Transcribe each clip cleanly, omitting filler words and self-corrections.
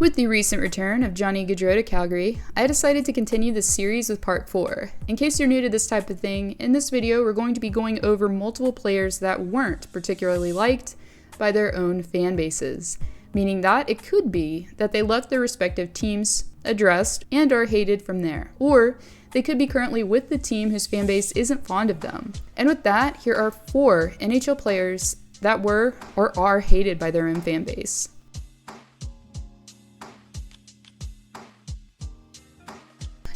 With the recent return of Johnny Gaudreau to Calgary, I decided to continue this series with part 4. In case you're new to this type of thing, in this video we're going to be going over multiple players that weren't particularly liked by their own fan bases, meaning that it could be that they left their respective teams addressed and are hated from there, or they could be currently with the team whose fan base isn't fond of them. And with that, here are 4 NHL players that were or are hated by their own fan base.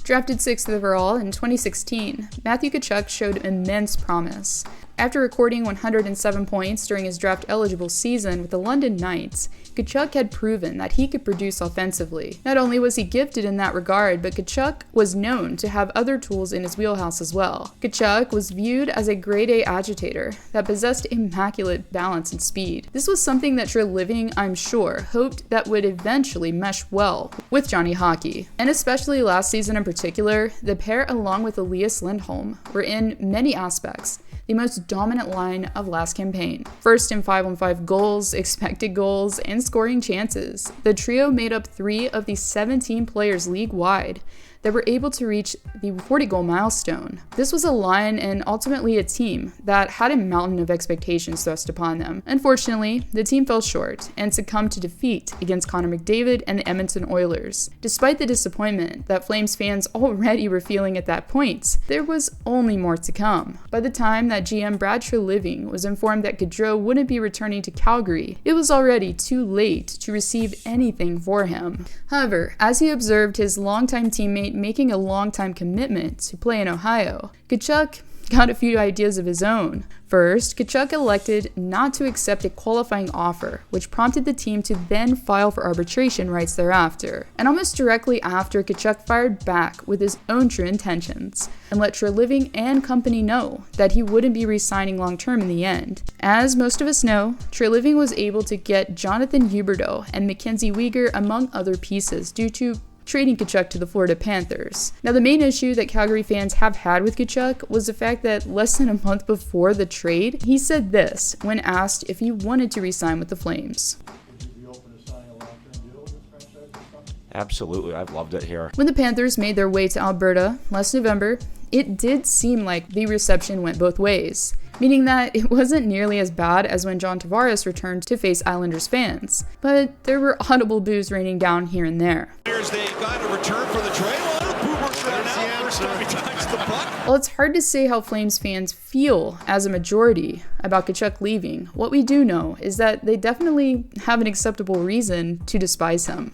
Drafted 6th overall in 2016, Matthewchuk showed immense promise. After recording 107 points during his draft-eligible season with the London Knights, Tkachuk had proven that he could produce offensively. Not only was he gifted in that regard, but Tkachuk was known to have other tools in his wheelhouse as well. Tkachuk was viewed as a grade-A agitator that possessed immaculate balance and speed. This was something that Treliving, I'm sure, hoped that would eventually mesh well with Johnny Hockey. And especially last season in particular, the pair along with Elias Lindholm were in many aspects the most dominant line of last campaign. First in 5-on-5 goals, expected goals, and scoring chances, the trio made up 3 of the 17 players league-wide that were able to reach the 40-goal milestone. This was a line and ultimately a team that had a mountain of expectations thrust upon them. Unfortunately, the team fell short and succumbed to defeat against Connor McDavid and the Edmonton Oilers. Despite the disappointment that Flames fans already were feeling at that point, there was only more to come. By the time that GM Brad Treliving was informed that Gaudreau wouldn't be returning to Calgary, it was already too late to receive anything for him. However, as he observed his longtime teammate making a long-time commitment to play in Ohio, Tkachuk got a few ideas of his own. First, Tkachuk elected not to accept a qualifying offer, which prompted the team to then file for arbitration rights thereafter. And almost directly after, Tkachuk fired back with his own true intentions and let Treliving and company know that he wouldn't be re-signing long-term in the end. As most of us know, Treliving was able to get Jonathan Huberdeau and Mackenzie Weegar among other pieces due to trading Tkachuk to the Florida Panthers. Now, the main issue that Calgary fans have had with Tkachuk was the fact that less than a month before the trade, he said this when asked if he wanted to re-sign with the Flames. Absolutely, I've loved it here. When the Panthers made their way to Alberta last November, it did seem like the reception went both ways, meaning that it wasn't nearly as bad as when John Tavares returned to face Islanders fans, but there were audible boos raining down here and there. They got a return for the trade. While it's hard to say how Flames fans feel as a majority about Tkachuk leaving, what we do know is that they definitely have an acceptable reason to despise him.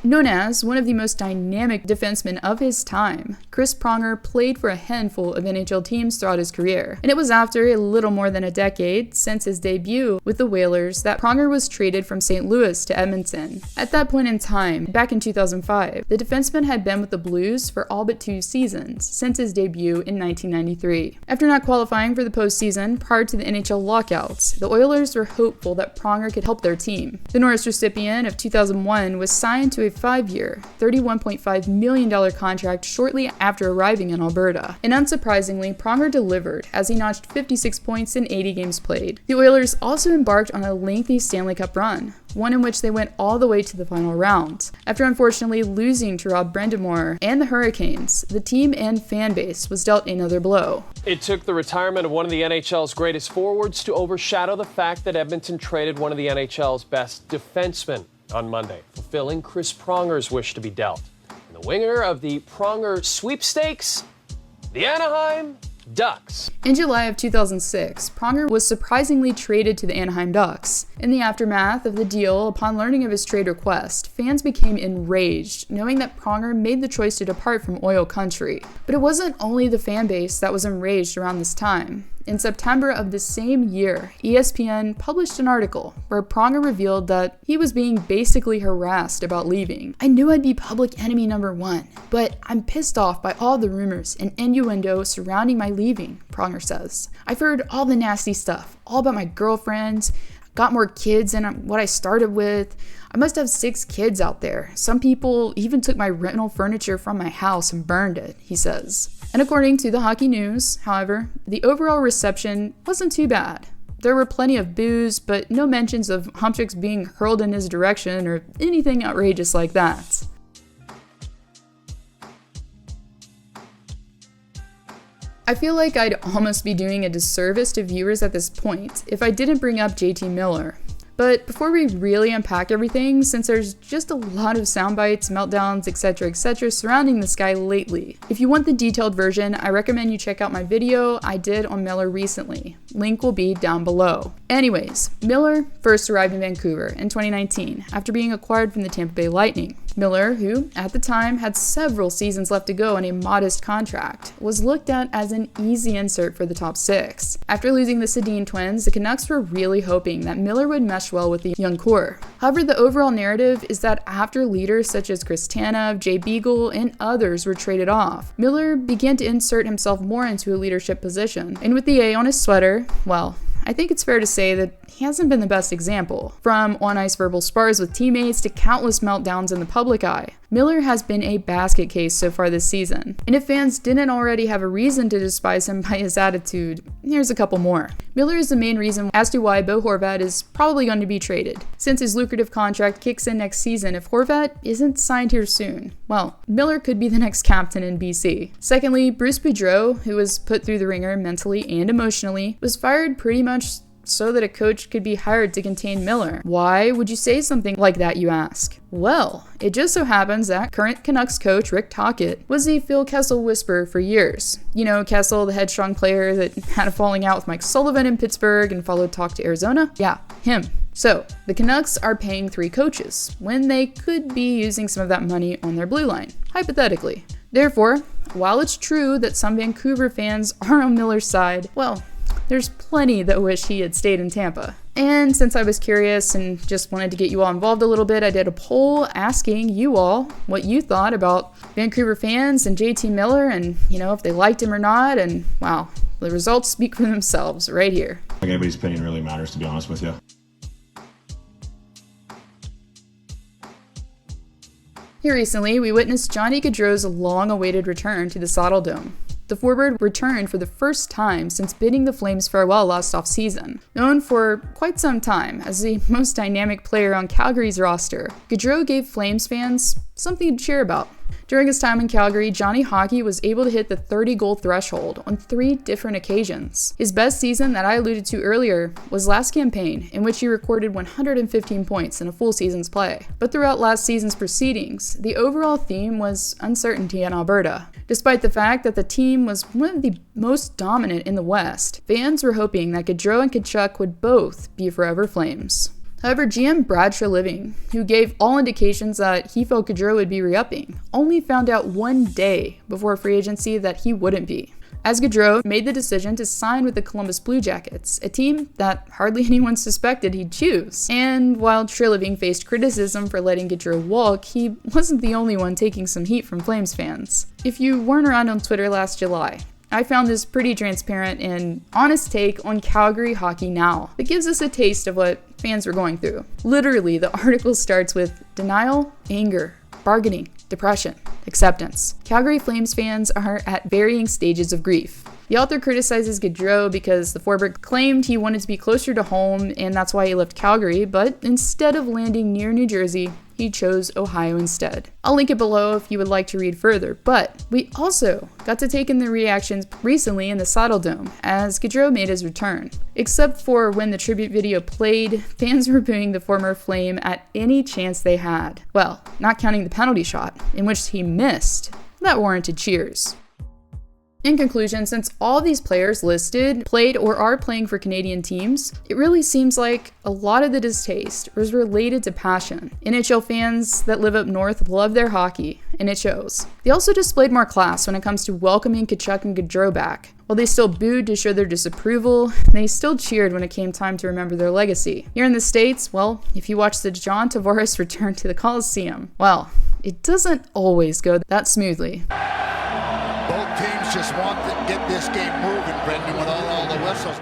Known as one of the most dynamic defensemen of his time, Chris Pronger played for a handful of NHL teams throughout his career, and it was after a little more than a decade since his debut with the Whalers that Pronger was traded from St. Louis to Edmonton. At that point in time, back in 2005, the defenseman had been with the Blues for all but 2 seasons since his debut in 1993. After not qualifying for the postseason prior to the NHL lockouts, the Oilers were hopeful that Pronger could help their team. The Norris recipient of 2001 was signed to a 5-year, $31.5 million contract shortly after arriving in Alberta. And unsurprisingly, Pronger delivered as he notched 56 points in 80 games played. The Oilers also embarked on a lengthy Stanley Cup run, one in which they went all the way to the final round. After unfortunately losing to Rob Brind'Amour and the Hurricanes, the team and fan base was dealt another blow. It took the retirement of one of the NHL's greatest forwards to overshadow the fact that Edmonton traded one of the NHL's best defensemen on Monday, fulfilling Chris Pronger's wish to be dealt. And the winner of the Pronger sweepstakes, the Anaheim Ducks. In July of 2006, Pronger was surprisingly traded to the Anaheim Ducks. In the aftermath of the deal, upon learning of his trade request, fans became enraged, knowing that Pronger made the choice to depart from oil country. But it wasn't only the fan base that was enraged around this time. In September of the same year, ESPN published an article where Pronger revealed that he was being basically harassed about leaving. "I knew I'd be public enemy number 1, but I'm pissed off by all the rumors and innuendo surrounding my leaving," Pronger says. "I've heard all the nasty stuff, all about my girlfriends, got more kids than what I started with. I must have 6 kids out there. Some people even took my rental furniture from my house and burned it," he says. And according to the Hockey News, however, the overall reception wasn't too bad. There were plenty of boos, but no mentions of objects being hurled in his direction or anything outrageous like that. I feel like I'd almost be doing a disservice to viewers at this point if I didn't bring up JT Miller. But before we really unpack everything, since there's just a lot of sound bites, meltdowns, etc. surrounding this guy lately, if you want the detailed version, I recommend you check out my video I did on Miller recently. Link will be down below. Anyways, Miller first arrived in Vancouver in 2019 after being acquired from the Tampa Bay Lightning. Miller, who at the time had several seasons left to go on a modest contract, was looked at as an easy insert for the top six. After losing the Sedin twins, the Canucks were really hoping that Miller would mesh well with the young core. However, the overall narrative is that after leaders such as Chris Tanev, Jay Beagle, and others were traded off, Miller began to insert himself more into a leadership position. And with the A on his sweater, well, I think it's fair to say that he hasn't been the best example. From on-ice verbal spars with teammates to countless meltdowns in the public eye, Miller has been a basket case so far this season. And if fans didn't already have a reason to despise him by his attitude, here's a couple more. Miller is the main reason as to why Bo Horvat is probably going to be traded, since his lucrative contract kicks in next season if Horvat isn't signed here soon. Well, Miller could be the next captain in BC. Secondly, Bruce Gaudreau, who was put through the ringer mentally and emotionally, was fired pretty much so that a coach could be hired to contain Miller. Why would you say something like that, you ask? Well, it just so happens that current Canucks coach Rick Tocchet was a Phil Kessel whisperer for years. You know, Kessel, the headstrong player that had a falling out with Mike Sullivan in Pittsburgh and followed Talk to Arizona? Yeah, him. So, the Canucks are paying 3 coaches, when they could be using some of that money on their blue line, hypothetically. Therefore, while it's true that some Vancouver fans are on Miller's side, well, there's plenty that wish he had stayed in Tampa. And since I was curious and just wanted to get you all involved a little bit, I did a poll asking you all what you thought about Vancouver fans and JT Miller and, if they liked him or not. And wow, the results speak for themselves right here. I think anybody's opinion really matters, to be honest with you. Here recently, we witnessed Johnny Gaudreau's long-awaited return to the Saddle Dome. The forward returned for the first time since bidding the Flames farewell last offseason. Known for quite some time as the most dynamic player on Calgary's roster, Gaudreau gave Flames fans something to cheer about. During his time in Calgary, Johnny Hockey was able to hit the 30-goal threshold on 3 different occasions. His best season that I alluded to earlier was last campaign, in which he recorded 115 points in a full season's play. But throughout last season's proceedings, the overall theme was uncertainty in Alberta. Despite the fact that the team was one of the most dominant in the West, fans were hoping that Gaudreau and Tkachuk would both be forever Flames. However, GM Brad Treliving, who gave all indications that he felt Gaudreau would be re-upping, only found out one day before free agency that he wouldn't be, as Gaudreau made the decision to sign with the Columbus Blue Jackets, a team that hardly anyone suspected he'd choose. And while Treliving faced criticism for letting Gaudreau walk, he wasn't the only one taking some heat from Flames fans. If you weren't around on Twitter last July, I found this pretty transparent and honest take on Calgary hockey now that gives us a taste of what fans were going through. Literally, the article starts with denial, anger, bargaining, depression, acceptance. Calgary Flames fans are at varying stages of grief. The author criticizes Gaudreau because the forward claimed he wanted to be closer to home and that's why he left Calgary, but instead of landing near New Jersey, he chose Ohio instead. I'll link it below if you would like to read further, but we also got to take in the reactions recently in the Saddle Dome as Gaudreau made his return. Except for when the tribute video played, fans were booing the former Flame at any chance they had. Well, not counting the penalty shot, in which he missed. That warranted cheers. In conclusion, since all these players listed played or are playing for Canadian teams, it really seems like a lot of the distaste was related to passion. NHL fans that live up north love their hockey, and it shows. They also displayed more class when it comes to welcoming Tkachuk and Gaudreau back. While they still booed to show their disapproval, they still cheered when it came time to remember their legacy. Here in the States, well, if you watch the John Tavares return to the Coliseum, well, it doesn't always go that smoothly. Both teams just want to get this game moving, Brendan, with all the whistles.